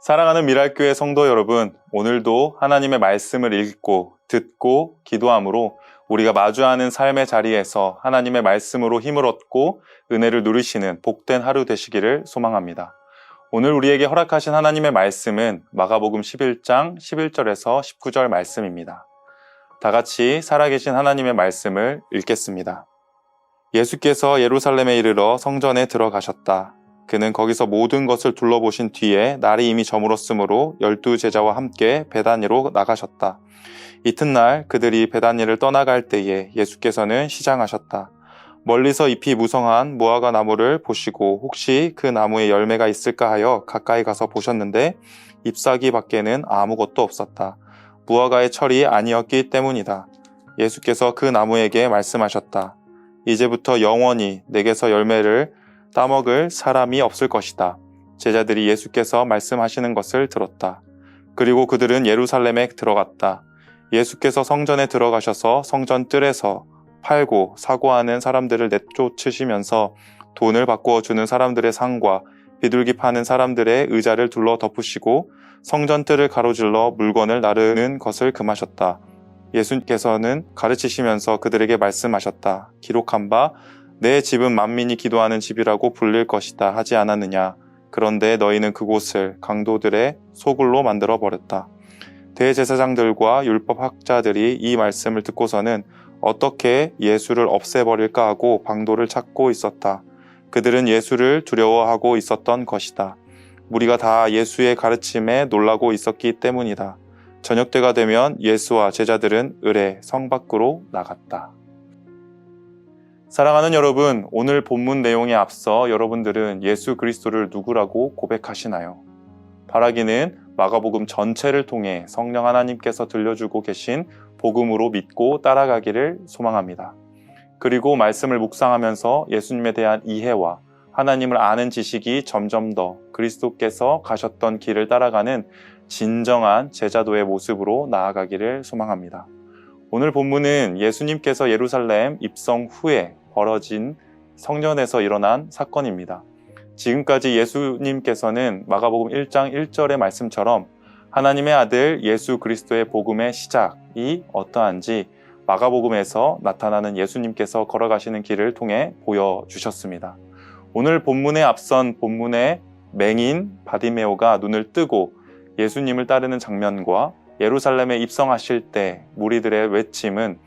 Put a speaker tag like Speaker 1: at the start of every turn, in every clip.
Speaker 1: 사랑하는 미랄교회 성도 여러분, 오늘도 하나님의 말씀을 읽고 듣고 기도함으로 우리가 마주하는 삶의 자리에서 하나님의 말씀으로 힘을 얻고 은혜를 누리시는 복된 하루 되시기를 소망합니다. 오늘 우리에게 허락하신 하나님의 말씀은 마가복음 11장 11절에서 19절 말씀입니다. 다 같이 살아계신 하나님의 말씀을 읽겠습니다. 예수께서 예루살렘에 이르러 성전에 들어가셨다. 그는 거기서 모든 것을 둘러보신 뒤에 날이 이미 저물었으므로 12 제자와 함께 베다니로 나가셨다. 이튿날 그들이 베다니를 떠나갈 때에 예수께서는 시장하셨다. 멀리서 잎이 무성한 무화과 나무를 보시고 혹시 그 나무에 열매가 있을까 하여 가까이 가서 보셨는데 잎사귀 밖에는 아무것도 없었다. 무화과의 철이 아니었기 때문이다. 예수께서 그 나무에게 말씀하셨다. 이제부터 영원히 내게서 열매를 따먹을 사람이 없을 것이다. 제자들이 예수께서 말씀하시는 것을 들었다. 그리고 그들은 예루살렘에 들어갔다. 예수께서 성전에 들어가셔서 성전 뜰에서 팔고 사고 하는 사람들을 내쫓으시면서 돈을 바꾸어 주는 사람들의 상과 비둘기 파는 사람들의 의자를 둘러 덮으시고 성전 뜰을 가로질러 물건을 나르는 것을 금하셨다. 예수께서는 가르치시면서 그들에게 말씀하셨다. 기록한 바 내 집은 만민이 기도하는 집이라고 불릴 것이다 하지 않았느냐. 그런데 너희는 그곳을 강도들의 소굴로 만들어 버렸다. 대제사장들과 율법학자들이 이 말씀을 듣고서는 어떻게 예수를 없애버릴까 하고 방도를 찾고 있었다. 그들은 예수를 두려워하고 있었던 것이다. 무리가 다 예수의 가르침에 놀라고 있었기 때문이다. 저녁때가 되면 예수와 제자들은 을에 성 밖으로 나갔다. 사랑하는 여러분, 오늘 본문 내용에 앞서 여러분들은 예수 그리스도를 누구라고 고백하시나요? 바라기는 마가복음 전체를 통해 성령 하나님께서 들려주고 계신 복음으로 믿고 따라가기를 소망합니다. 그리고 말씀을 묵상하면서 예수님에 대한 이해와 하나님을 아는 지식이 점점 더 그리스도께서 가셨던 길을 따라가는 진정한 제자도의 모습으로 나아가기를 소망합니다. 오늘 본문은 예수님께서 예루살렘 입성 후에 벌어진 성전에서 일어난 사건입니다. 지금까지 예수님께서는 마가복음 1장 1절의 말씀처럼 하나님의 아들 예수 그리스도의 복음의 시작이 어떠한지 마가복음에서 나타나는 예수님께서 걸어가시는 길을 통해 보여주셨습니다. 오늘 본문에 앞선 본문의 맹인 바디메오가 눈을 뜨고 예수님을 따르는 장면과 예루살렘에 입성하실 때 무리들의 외침은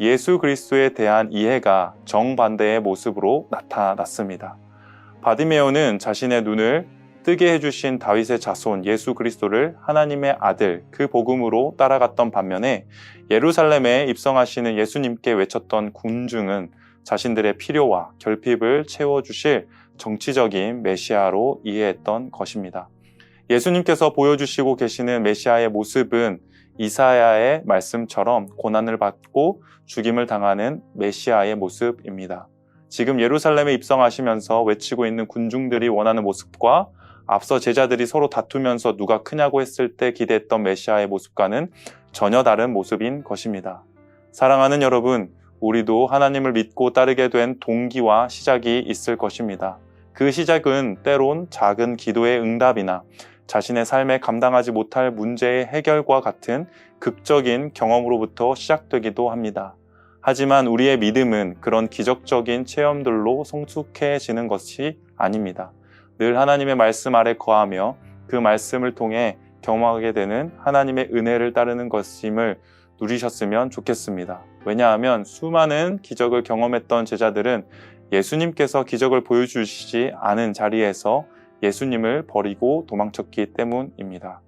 Speaker 1: 예수 그리스도에 대한 이해가 정반대의 모습으로 나타났습니다. 바디메오는 자신의 눈을 뜨게 해주신 다윗의 자손 예수 그리스도를 하나님의 아들 그 복음으로 따라갔던 반면에 예루살렘에 입성하시는 예수님께 외쳤던 군중은 자신들의 필요와 결핍을 채워주실 정치적인 메시아로 이해했던 것입니다. 예수님께서 보여주시고 계시는 메시아의 모습은 이사야의 말씀처럼 고난을 받고 죽임을 당하는 메시아의 모습입니다. 지금 예루살렘에 입성하시면서 외치고 있는 군중들이 원하는 모습과 앞서 제자들이 서로 다투면서 누가 크냐고 했을 때 기대했던 메시아의 모습과는 전혀 다른 모습인 것입니다. 사랑하는 여러분, 우리도 하나님을 믿고 따르게 된 동기와 시작이 있을 것입니다. 그 시작은 때론 작은 기도의 응답이나 자신의 삶에 감당하지 못할 문제의 해결과 같은 극적인 경험으로부터 시작되기도 합니다. 하지만 우리의 믿음은 그런 기적적인 체험들로 성숙해지는 것이 아닙니다. 늘 하나님의 말씀 아래 거하며 그 말씀을 통해 경험하게 되는 하나님의 은혜를 따르는 것임을 누리셨으면 좋겠습니다. 왜냐하면 수많은 기적을 경험했던 제자들은 예수님께서 기적을 보여주시지 않은 자리에서 예수님을 버리고 도망쳤기 때문입니다.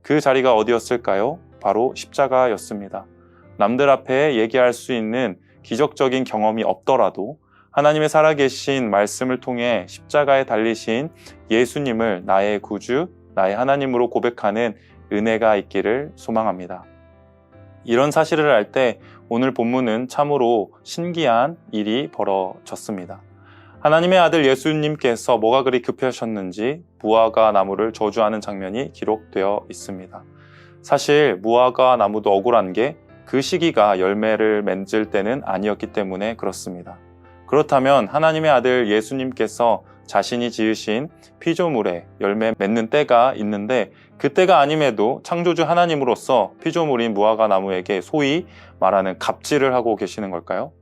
Speaker 1: 그 자리가 어디였을까요? 바로 십자가였습니다. 남들 앞에 얘기할 수 있는 기적적인 경험이 없더라도 하나님의 살아계신 말씀을 통해 십자가에 달리신 예수님을 나의 구주, 나의 하나님으로 고백하는 은혜가 있기를 소망합니다. 이런 사실을 알 때 오늘 본문은 참으로 신기한 일이 벌어졌습니다. 하나님의 아들 예수님께서 뭐가 그리 급하셨는지 무화과 나무를 저주하는 장면이 기록되어 있습니다. 사실 무화과 나무도 억울한 게 그 시기가 열매를 맺을 때는 아니었기 때문에 그렇습니다. 그렇다면 하나님의 아들 예수님께서 자신이 지으신 피조물에 열매 맺는 때가 있는데 그 때가 아님에도 창조주 하나님으로서 피조물인 무화과 나무에게 소위 말하는 갑질을 하고 계시는 걸까요?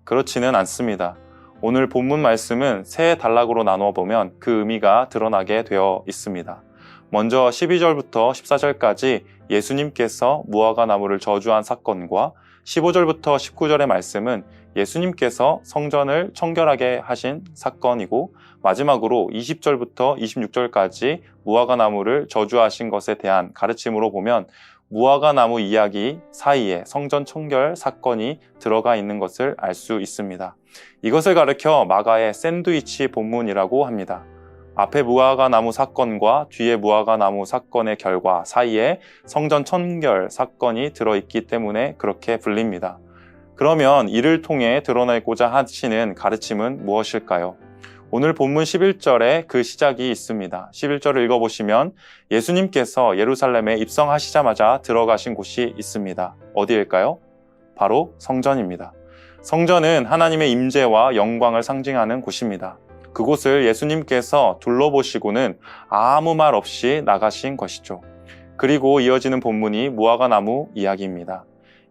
Speaker 1: 그렇지는 않습니다. 오늘 본문 말씀은 세 단락으로 나누어 보면 그 의미가 드러나게 되어 있습니다. 먼저 12절부터 14절까지 예수님께서 무화과 나무를 저주한 사건과 15절부터 19절의 말씀은 예수님께서 성전을 청결하게 하신 사건이고 마지막으로 20절부터 26절까지 무화과 나무를 저주하신 것에 대한 가르침으로 보면 무화과 나무 이야기 사이에 성전 청결 사건이 들어가 있는 것을 알 수 있습니다. 이것을 가르쳐 마가의 샌드위치 본문이라고 합니다. 앞에 무화과 나무 사건과 뒤에 무화과 나무 사건의 결과 사이에 성전 청결 사건이 들어있기 때문에 그렇게 불립니다. 그러면 이를 통해 드러내고자 하시는 가르침은 무엇일까요? 오늘 본문 11절에 그 시작이 있습니다. 11절을 읽어보시면 예수님께서 예루살렘에 입성하시자마자 들어가신 곳이 있습니다. 어디일까요? 바로 성전입니다. 성전은 하나님의 임재와 영광을 상징하는 곳입니다. 그곳을 예수님께서 둘러보시고는 아무 말 없이 나가신 것이죠. 그리고 이어지는 본문이 무화과 나무 이야기입니다.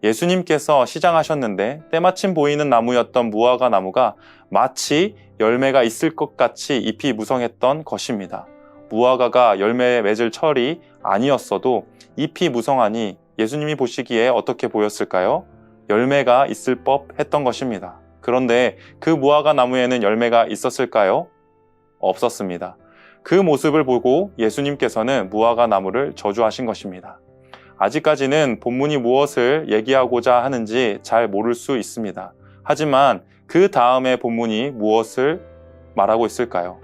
Speaker 1: 예수님께서 시장하셨는데 때마침 보이는 나무였던 무화과 나무가 마치 열매가 있을 것 같이 잎이 무성했던 것입니다. 무화과가 열매 맺을 철이 아니었어도 잎이 무성하니 예수님이 보시기에 어떻게 보였을까요? 열매가 있을 법했던 것입니다. 그런데 그 무화과 나무에는 열매가 있었을까요? 없었습니다. 그 모습을 보고 예수님께서는 무화과 나무를 저주하신 것입니다. 아직까지는 본문이 무엇을 얘기하고자 하는지 잘 모를 수 있습니다. 하지만 그 다음에 본문이 무엇을 말하고 있을까요?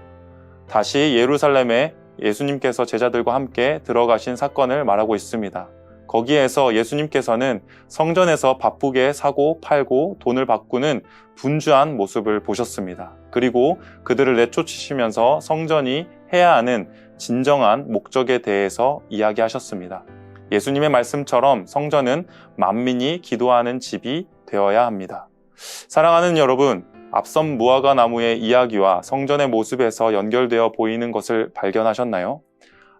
Speaker 1: 다시 예루살렘에 예수님께서 제자들과 함께 들어가신 사건을 말하고 있습니다. 거기에서 예수님께서는 성전에서 바쁘게 사고 팔고 돈을 바꾸는 분주한 모습을 보셨습니다. 그리고 그들을 내쫓으시면서 성전이 해야 하는 진정한 목적에 대해서 이야기하셨습니다. 예수님의 말씀처럼 성전은 만민이 기도하는 집이 되어야 합니다. 사랑하는 여러분, 앞선 무화과 나무의 이야기와 성전의 모습에서 연결되어 보이는 것을 발견하셨나요?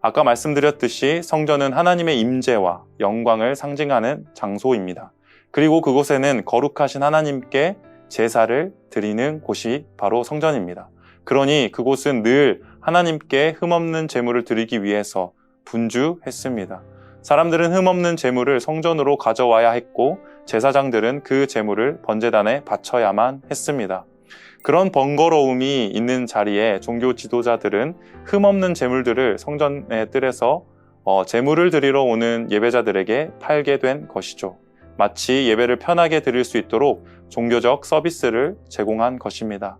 Speaker 1: 아까 말씀드렸듯이 성전은 하나님의 임재와 영광을 상징하는 장소입니다. 그리고 그곳에는 거룩하신 하나님께 제사를 드리는 곳이 바로 성전입니다. 그러니 그곳은 늘 하나님께 흠없는 제물을 드리기 위해서 분주했습니다. 사람들은 흠없는 제물을 성전으로 가져와야 했고 제사장들은 그 제물을 번제단에 바쳐야만 했습니다. 그런 번거로움이 있는 자리에 종교 지도자들은 흠없는 제물들을 성전의 뜰에서 제물을 드리러 오는 예배자들에게 팔게 된 것이죠. 마치 예배를 편하게 드릴 수 있도록 종교적 서비스를 제공한 것입니다.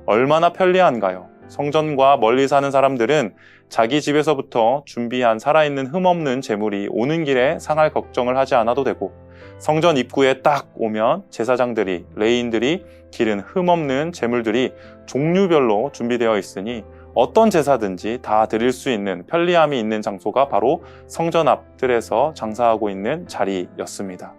Speaker 1: 얼마나 편리한가요? 성전과 멀리 사는 사람들은 자기 집에서부터 준비한 살아있는 흠없는 제물이 오는 길에 상할 걱정을 하지 않아도 되고 성전 입구에 딱 오면 제사장들이, 레위인들이 기른 흠없는 제물들이 종류별로 준비되어 있으니 어떤 제사든지 다 드릴 수 있는 편리함이 있는 장소가 바로 성전 앞뜰에서 장사하고 있는 자리였습니다.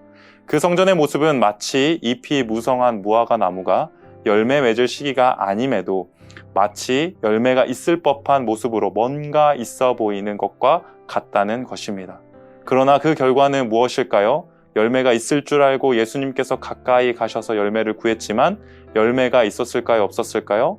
Speaker 1: 그 성전의 모습은 마치 잎이 무성한 무화과 나무가 열매 맺을 시기가 아님에도 마치 열매가 있을 법한 모습으로 뭔가 있어 보이는 것과 같다는 것입니다. 그러나 그 결과는 무엇일까요? 열매가 있을 줄 알고 예수님께서 가까이 가셔서 열매를 구했지만 열매가 있었을까요? 없었을까요?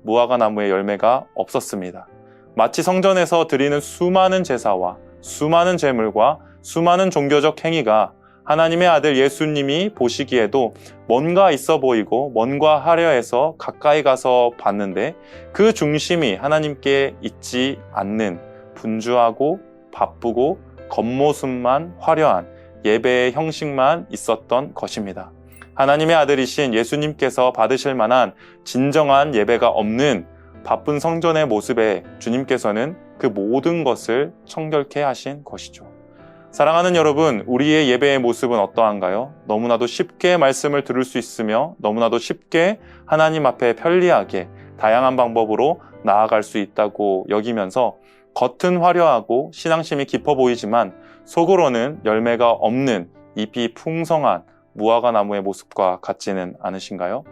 Speaker 1: 무화과 나무에 열매가 없었습니다. 마치 성전에서 드리는 수많은 제사와 수많은 제물과 수많은 종교적 행위가 하나님의 아들 예수님이 보시기에도 뭔가 있어 보이고 뭔가 하려 해서 가까이 가서 봤는데 그 중심이 하나님께 있지 않는 분주하고 바쁘고 겉모습만 화려한 예배의 형식만 있었던 것입니다. 하나님의 아들이신 예수님께서 받으실 만한 진정한 예배가 없는 바쁜 성전의 모습에 주님께서는 그 모든 것을 청결케 하신 것이죠. 사랑하는 여러분, 우리의 예배의 모습은 어떠한가요? 너무나도 쉽게 말씀을 들을 수 있으며 너무나도 쉽게 하나님 앞에 편리하게 다양한 방법으로 나아갈 수 있다고 여기면서 겉은 화려하고 신앙심이 깊어 보이지만 속으로는 열매가 없는 잎이 풍성한 무화과 나무의 모습과 같지는 않으신가요?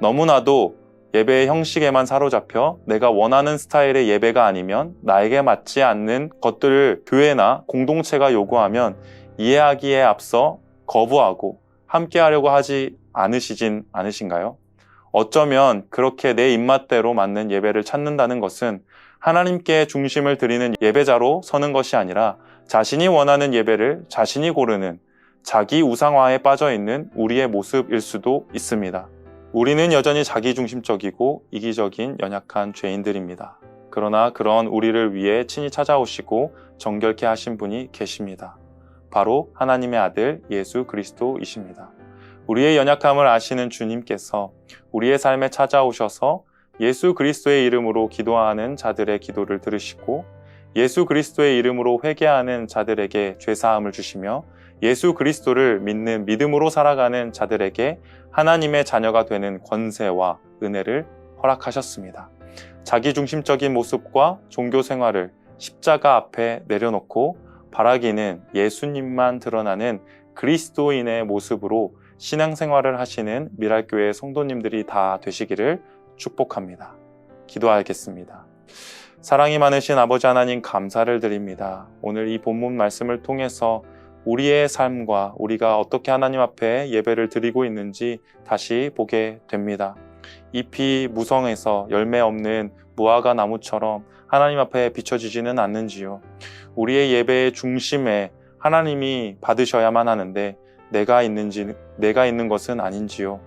Speaker 1: 너무나도 예배의 형식에만 사로잡혀 내가 원하는 스타일의 예배가 아니면 나에게 맞지 않는 것들을 교회나 공동체가 요구하면 이해하기에 앞서 거부하고 함께하려고 하지 않으시진 않으신가요? 어쩌면 그렇게 내 입맛대로 맞는 예배를 찾는다는 것은 하나님께 중심을 드리는 예배자로 서는 것이 아니라 자신이 원하는 예배를 자신이 고르는 자기 우상화에 빠져 있는 우리의 모습일 수도 있습니다. 우리는 여전히 자기중심적이고 이기적인 연약한 죄인들입니다. 그러나 그런 우리를 위해 친히 찾아오시고 정결케 하신 분이 계십니다. 바로 하나님의 아들 예수 그리스도이십니다. 우리의 연약함을 아시는 주님께서 우리의 삶에 찾아오셔서 예수 그리스도의 이름으로 기도하는 자들의 기도를 들으시고 예수 그리스도의 이름으로 회개하는 자들에게 죄사함을 주시며 예수 그리스도를 믿는 믿음으로 살아가는 자들에게 하나님의 자녀가 되는 권세와 은혜를 허락하셨습니다. 자기중심적인 모습과 종교 생활을 십자가 앞에 내려놓고 바라기는 예수님만 드러나는 그리스도인의 모습으로 신앙생활을 하시는 미랄교회 성도님들이 다 되시기를 축복합니다. 기도하겠습니다. 사랑이 많으신 아버지 하나님 감사를 드립니다. 오늘 이 본문 말씀을 통해서 우리의 삶과 우리가 어떻게 하나님 앞에 예배를 드리고 있는지 다시 보게 됩니다. 잎이 무성해서 열매 없는 무화과 나무처럼 하나님 앞에 비춰지지는 않는지요. 우리의 예배의 중심에 하나님이 받으셔야만 하는데 내가 있는 것은 아닌지요.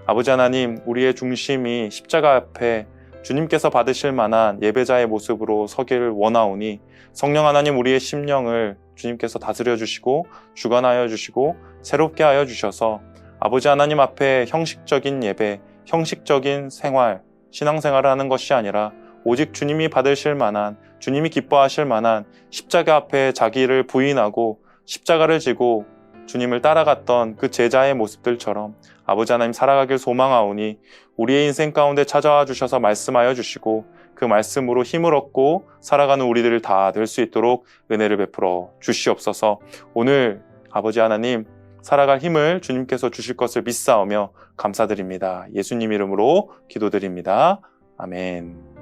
Speaker 1: 아버지 하나님, 우리의 중심이 십자가 앞에 주님께서 받으실 만한 예배자의 모습으로 서기를 원하오니 성령 하나님 우리의 심령을 주님께서 다스려 주시고 주관하여 주시고 새롭게 하여 주셔서 아버지 하나님 앞에 형식적인 예배, 형식적인 생활, 신앙생활을 하는 것이 아니라 오직 주님이 받으실 만한, 주님이 기뻐하실 만한 십자가 앞에 자기를 부인하고 십자가를 지고 주님을 따라갔던 그 제자의 모습들처럼 아버지 하나님 살아가길 소망하오니 우리의 인생 가운데 찾아와 주셔서 말씀하여 주시고 그 말씀으로 힘을 얻고 살아가는 우리들을 다 될 수 있도록 은혜를 베풀어 주시옵소서. 오늘 아버지 하나님 살아갈 힘을 주님께서 주실 것을 믿사오며 감사드립니다. 예수님 이름으로 기도드립니다. 아멘.